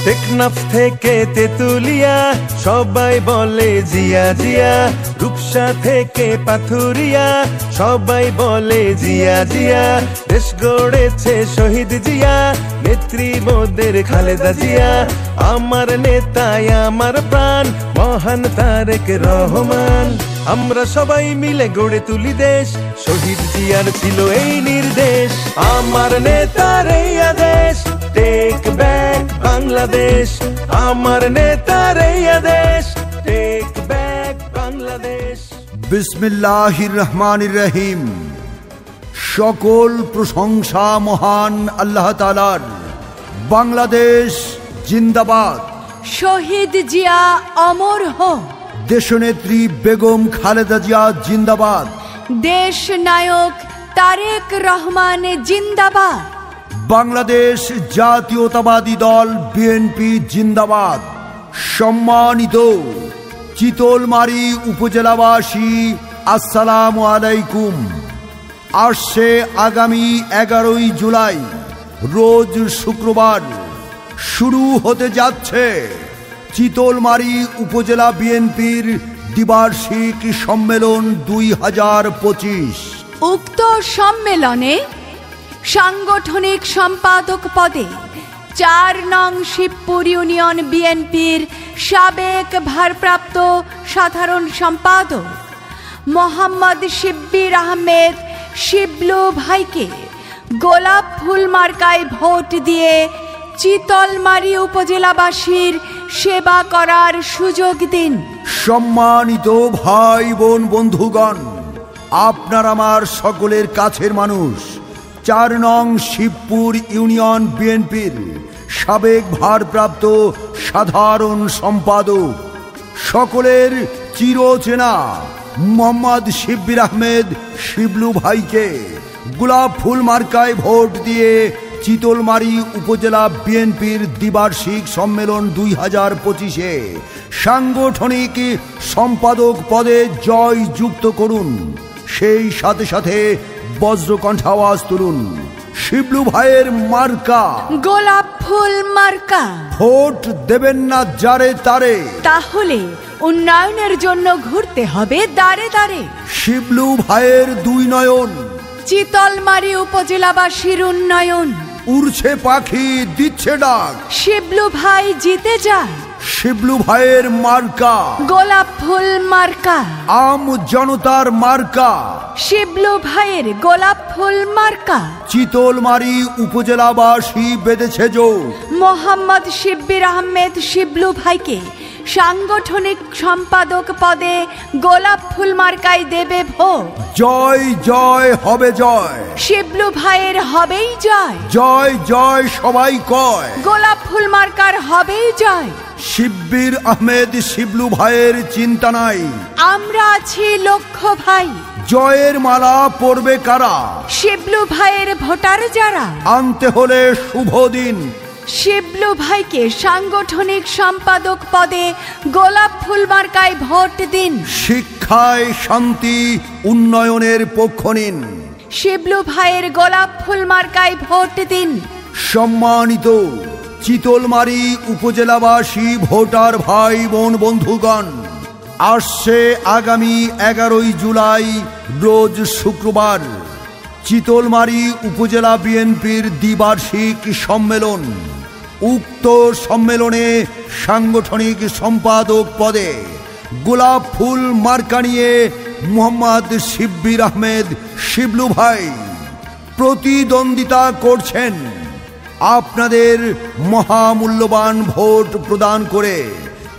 টেকনাফ থেকে তেতুলিয়া সবাই বলে জিয়া জিয়া, রূপসা থেকে পাথুরিয়া সবাই বলে জিয়া জিয়া। দেশ গড়েছে শহীদ জিয়া, নেত্রী মোদের খালেদা জিয়া। আমার নেতায় আমার প্রাণ মহান তারেক রহমান। আমরা সবাই মিলে গড়ে তুলি দেশ, শহীদ জিয়ার ছিল এই নির্দেশ। আমার নেতার এই আদেশ, টেক ব্যাক বাংলাদেশ। আমার নেতার এই আদেশ, টেক ব্যাক বাংলাদেশ। বিসমিল্লাহির রহমানির রহিম। সকল প্রশংসা মহান আল্লাহ তাআলার। বাংলাদেশ জিন্দাবাদ। শহীদ জিয়া অমর হোক। দেশনেত্রী বেগম খালেদা জিয়া জিন্দাবাদ। দেশ নায়ক তারেক রহমান জিন্দাবাদ। বাংলাদেশ জাতীয়তাবাদী দল বিএনপি জিন্দাবাদ। সম্মানিত চিতলমারী উপজেলাবাসী, আসসালামু আলাইকুম। আসছে আগামী 11ই জুলাই রোজ শুক্রবার শুরু হতে যাচ্ছে চিতলমারী উপজেলা বিএনপির দ্বিবার্ষিক সম্মেলন 2025। উক্ত সম্মেলনে সাংগঠনিক সম্পাদক পদে 4 নং শিবপুর ইউনিয়ন বিএনপির সাবেক ভারপ্রাপ্ত সাধারণ সম্পাদক মোহাম্মদ শিব্বির আহমেদ শিবলু ভাইকে গোলাপ ফুল মার্কায় ভোট দিয়ে চিতলমারী উপজেলাবাসীর সেবা করার সুযোগ দিন। সম্মানিত ভাই বোন বন্ধুগণ, আপনার আমার সকলের কাছের মানুষ, 4 নং শিবপুর ইউনিয়ন বিএনপির সাবেক ভারপ্রাপ্ত সাধারণ সম্পাদক, সকলের চিরচেনা মোহাম্মদ শিব্বির আহমেদ শিবলু ভাইকে গোলাপ ফুল মার্কায় ভোট দিয়ে চিতলমারী উপজেলা বিএনপির দ্বিবার্ষিক সম্মেলন 2025-এ সাংগঠনিক সম্পাদক পদে জয় যুক্ত করুন। সেই সাথে সাথে বজ্রকণ্ঠ আওয়াজ তুলুন, শিবলু ভাইয়ের মার্কা গোলাপ ফুল মার্কা। ভোট দেবেন না যারে তারে, তাহলে উন্নয়নের জন্য ঘুরতে হবে দাঁড়ে দাঁড়ে। শিবলু ভাইয়ের 2 নয়ন, চিতলমারী উপজেলাবাসীর উন্নয়ন। উড়ছে পাখি দিচ্ছে ডাক, শিবলু ভাই জিতে যায়। শিবলু ভাইয়ের মার্কা গোলাপ ফুল মার্কা। আম জনতার মার্কা শিবলু ভাইয়ের গোলাপ ফুল মার্কা। চিতলমারী উপজেলাবাসী বেঁধেছে জোর, মোহাম্মদ শিব্বির আহমেদ শিবলু ভাইকে সাংগঠনিক সম্পাদক পদে গোলাপ ফুল মার্কায় দেবে ভোট। জয় জয় হবে জয়, শিবলু ভাইয়ের হবেই জয়। জয় জয় সবাই কয়, গোলাপ ফুল মার্কার হবেই জয়। শিব্বির আহমেদ শিবলু ভাইয়ের চিন্তা নাই, আমরা আছি লক্ষ্য ভাই। জয়ের মালা পরবে কারা, শিবলু ভাইয়ের ভোটার যারা। আনতে হলে শুভ দিন, শিবলু ভাইকে সাংগঠনিক সম্পাদক পদে গোলাপ ফুল মার্কায় ভোট দিন। শিক্ষায় শান্তি উন্নয়নের পক্ষ নিন, শিবলু ভাইয়ের গোলাপ ফুল মার্কায় ভোট দিন। সম্মানিত চিতলমারী উপজেলাবাসী, ভোটার ভাই বোন বন্ধুগণ, আসছে আগামী 11ই জুলাই রোজ শুক্রবার চিতলমারী উপজেলা বিএনপির দ্বিবার্ষিক সম্মেলন। উক্ত সম্মেলনে সাংগঠনিক সম্পাদক পদে গোলাপ ফুল মার্কা নিয়ে মোহাম্মদ শিব্বির আহমেদ শিবলু ভাই প্রতিদ্বন্দ্বিতা করছেন। আপনাদের মহামূল্যবান ভোট প্রদান করে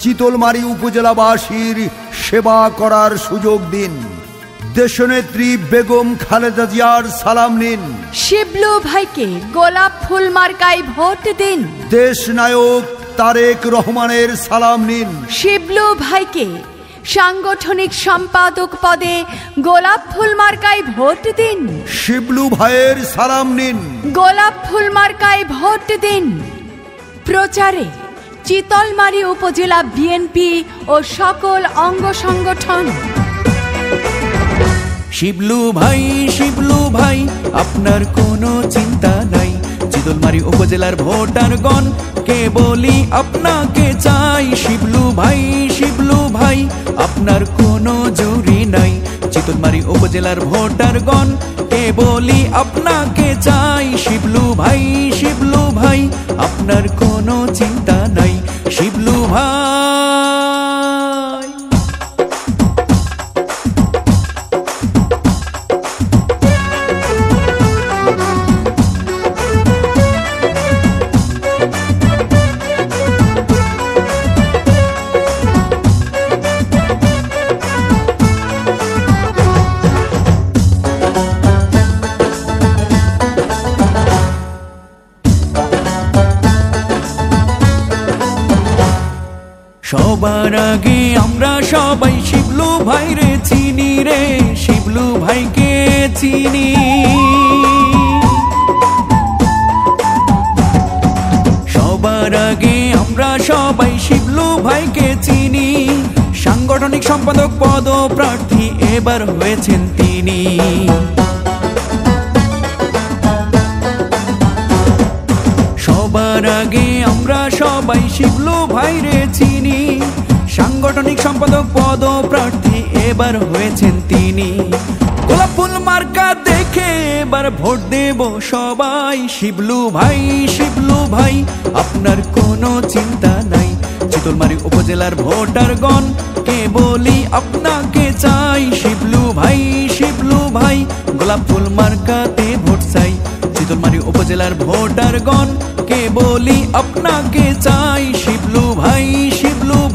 চিতলমারী উপজেলাবাসীর সেবা করার সুযোগ দিন। দেশনেত্রী বেগম খালেদা জিয়ার সালাম নিন, শিবলু ভাইকে গোলাপ ফুল মার্কায় ভোট দিন। দেশ নায়ক তারেক রহমানের সালাম নিন, শিবলু ভাইকে সাংগঠনিক সম্পাদক পদে গোলাপ ফুল মার্কায় ভোট দিন। শিবলু ভাইয়ের সালাম নিন, গোলাপ ফুল মার্কায় ভোট দিন। প্রচারে চিতলমারী উপজেলা বিএনপি ও সকল অঙ্গ সংগঠন। শিবলু ভাই আপনার কোনো চিন্তা নাই। চিতলমারী উপজেলার ভোটারগণ কে বলি আপনাকে চাই। শিবলু ভাই আপনার কোনো জুরি নাই। চিতলমারী উপজেলার ভোটারগণ কে বলি আপনাকে চাই। শিবলু ভাই আপনার কোনো চিন্তা নাই। শিবলু ভাই সবার আগে আমরা সবাই শিবলু ভাইরে চিনি রে, শিবলু ভাইকে চিনি। সবার আগে আমরা সবাই শিবলু ভাইকে চিনি। সাংগঠনিক সম্পাদক পদপ্রার্থী এবার হয়েছেন তিনি। সবার আগে আমরা সবাই শিবলু ভাইরে চিনি। সাংগঠনিক সম্পাদক পদপ্রার্থী এবার হয়েছেন তিনি। গোলাপ ফুল মার্কা দেখে এবার ভোট দেব সবাই। শিবলু ভাই আপনার কোনো চিন্তা নাই। চিতলমারী উপজেলার ভোটারগণ কে বলি আপনাকে চাই। শিবলু ভাই গোলাপ ফুল মার্কাতে ভোট চাই। চিতলমারী উপজেলার ভোটারগণ কে বলি আপনাকে চাই। শিবলু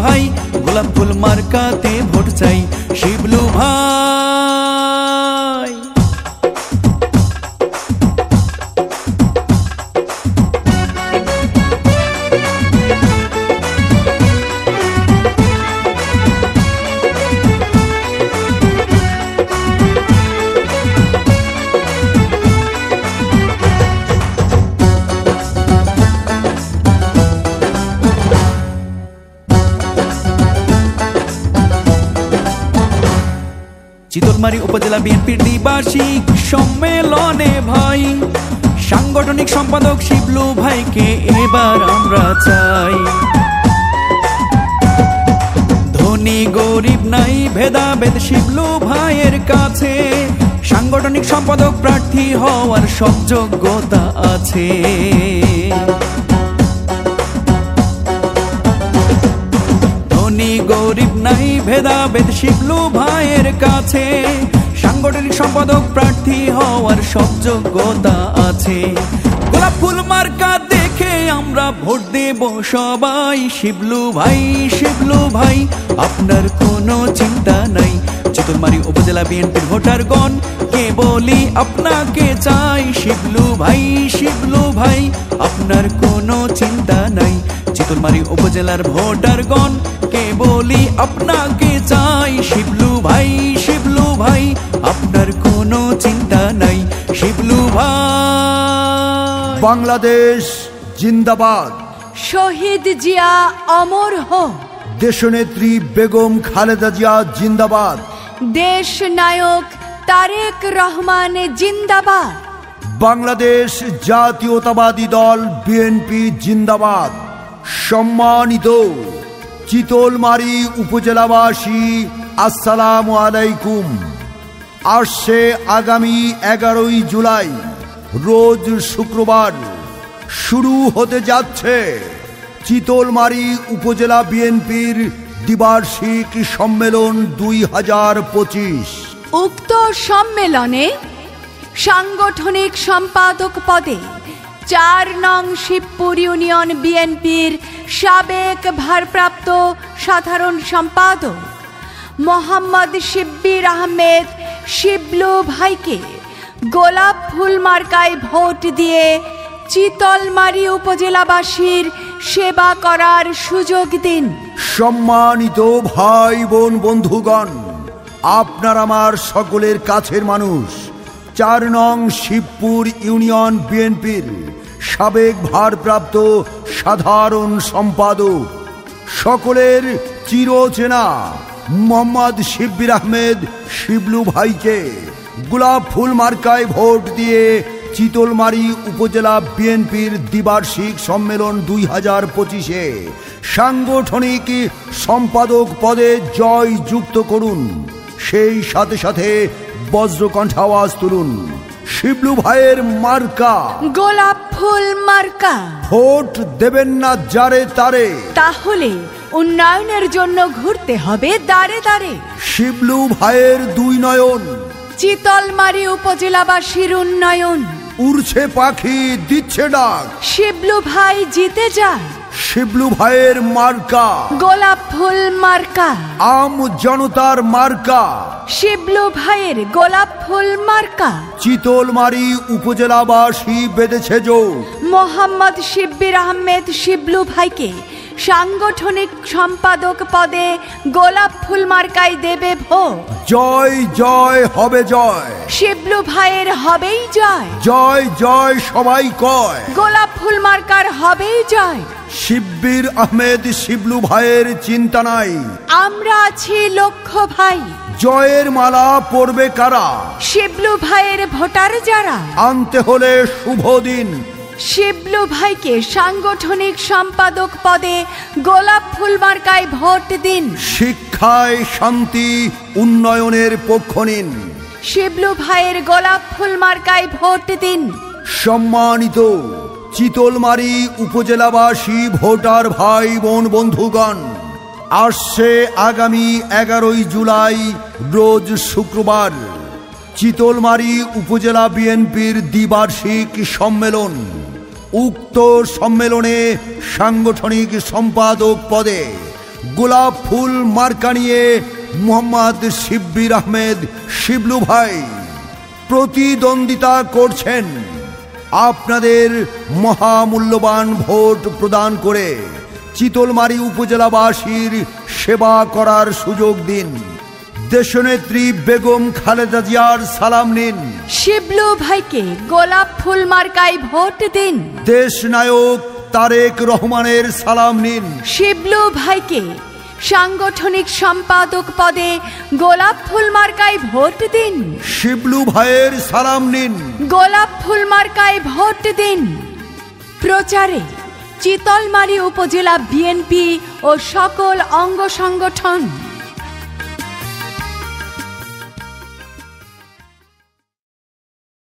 ভাই গোলাপ ফুল মার্কাতে ভোট চাই। শিবলু ভাই চিতলমারী উপজেলা বিএনপির দ্বিবার্ষিক সম্মেলনে ভাই সাংগঠনিক সম্পাদক শিবলু ভাইকে এবার আমরা চাই। ধনী গরিব নাই ভেদাভেদ শিবলু ভাইয়ের কাছে। সাংগঠনিক সম্পাদক প্রার্থী হওয়ার সব যোগ্যতা আছে। গরিব নাই ভেদাভেদ শিবলু ভাইয়ের কাছে। সাংগঠনিক সম্পাদক প্রার্থী হওয়ার সব যোগ্যতা আছে। গোলাপ ফুল মার্কা দেখে আমরা ভোট দেব সবাই। শিবলু ভাই আপনার কোনো চিন্তা নাই। চিতলমারী উপজেলা বিএনপির ভোটারগণ কে বলি আপনাকে চাই। শিবলু ভাই আপনার কোনো চিন্তা নাই। চিতলমারী উপজেলার ভোটারগণ কে বলি আপনাকে চাই। শিবলু ভাই আপনার কোনো চিন্তা নাই। শিবলু ভাই বাংলাদেশ জিন্দাবাদ। শহীদ জিয়া অমর হোক। দেশনেত্রী বেগম খালেদা জিয়া জিন্দাবাদ। দেশ নায়ক তারেক রহমান জিন্দাবাদ। বাংলাদেশ জাতীয়তাবাদী দল বিএনপি জিন্দাবাদ। সম্মানিত চিতলমারী উপজেলাবাসী আসসালামু আলাইকুম। আসছে আগামী 11 জুলাই রোজ শুক্রবার শুরু হতে যাচ্ছে চিতলমারী উপজেলা বিএনপির দ্বিবার্ষিক সম্মেলন 2025। উক্ত সম্মেলনে সাংগঠনিক সম্পাদক পদে 4 নং শিবপুর ইউনিয়ন বিএনপির সাবেক ভারপ্রাপ্ত সাধারণ সম্পাদক মোহাম্মদ শিব্বির আহমেদ শিবলু ভাইকে গোলাপ ফুল মার্কায় ভোট দিয়ে চিতলমারী উপজেলাবাসীর সেবা করার সুযোগ দিন। সম্মানিত ভাই বোন বন্ধুগণ, আপনার আমার সকলের কাছের মানুষ 4 নং শিবপুর ইউনিয়ন বিএনপির সাবেক ভারপ্রাপ্ত সাধারণ সম্পাদক সকলের চিরচেনা মোহাম্মদ শিব্বির আহমেদ শিবলু ভাইকে গোলাপ ফুল মার্কায় ভোট দিয়ে চিতলমারী উপজেলা বিএনপির দ্বিবার্ষিক সম্মেলন 2025-এ সাংগঠনিক সম্পাদক পদে জয় যুক্ত করুন। সেই সাথে সাথে বজ্রকণ্ঠ আওয়াজ তুলুন, শিবলু ভাইয়ের মার্কা গোলাপ ফুল মার্কা। ভোট দেবেন না যারে তারে, তাহলে উন্নয়নের জন্য ঘুরতে হবে দাঁড়ে দাঁড়ে। শিবলু ভাইয়ের দুই নয়ন, চিতলমারী উপজেলাবাসীর উন্নয়ন। উড়ছে পাখি দিচ্ছে ডাক, শিবলু ভাই জিতে যায়। শিবলু ভাইয়ের মার্কা গোলাপ ফুল মার্কা। আম জনতার মার্কা শিবলু ভাইয়ের গোলাপ ফুল মার্কা। চিতলমারী উপজেলাবাসী বেঁধেছে জোর, মোহাম্মদ শিব্বির আহমেদ শিবলু ভাইকে সাংগঠনিক সম্পাদক পদে গোলাপ ফুল মার্কায় দেবে ভোট। জয় জয় হবে জয়, শিবলু ভাইয়ের হবেই জয়। জয় জয় সবাই কয়, গোলাপ ফুল মার্কার হবেই জয়। শিব্বির আহমেদ শিবলু ভাইয়ের চিন্তা নাই, আমরা আছি লক্ষ্য ভাই। জয়ের মালা পরবে কারা, শিবলু ভাইয়ের ভোটার যারা। আনতে হলে শুভ দিন, শিবলু ভাইকে সাংগঠনিক সম্পাদক পদে গোলাপ ফুল মার্কায় ভোট দিন। শিক্ষায় শান্তি উন্নয়নের পক্ষ নিন, শিবলু ভাইয়ের গোলাপ ফুল মার্কায় ভোট দিন। সম্মানিত চিতলমারী উপজেলাবাসী ভোটার ভাই বোন বন্ধুগণ, আসছে আগামী 11 জুলাই রোজ শুক্রবার চিতলমারী উপজেলা বিএনপির দ্বিবার্ষিক সম্মেলন। উক্ত সম্মেলনে সাংগঠনিক সম্পাদক পদে গোলাপ ফুল মার্কা নিয়ে মোহাম্মদ শিব্বির আহমেদ শিবলু ভাই প্রতিদ্বন্দ্বিতা করছেন। আপনাদের মহামূল্যবান ভোট প্রদান করে চিতলমারী উপজেলাবাসীর সেবা করার সুযোগ দিন। দেশনেত্রী বেগম খালেদা জিয়ার সালাম নিন, শিবলু ভাইকে গোলাপ ফুল মার্কায় ভোট দিন। দেশ নায়ক তারেক রহমানের সালাম নিন, শিবলু ভাইকে সাংগঠনিক সম্পাদক পদে গোলাপ ফুল মার্কায় ভোট দিন। শিবলু ভাইয়ের সালাম নিন, গোলাপ ফুল মার্কায় ভোট দিন। প্রচারে চিতলমারী উপজেলা বিএনপি ও সকল অঙ্গ সংগঠন।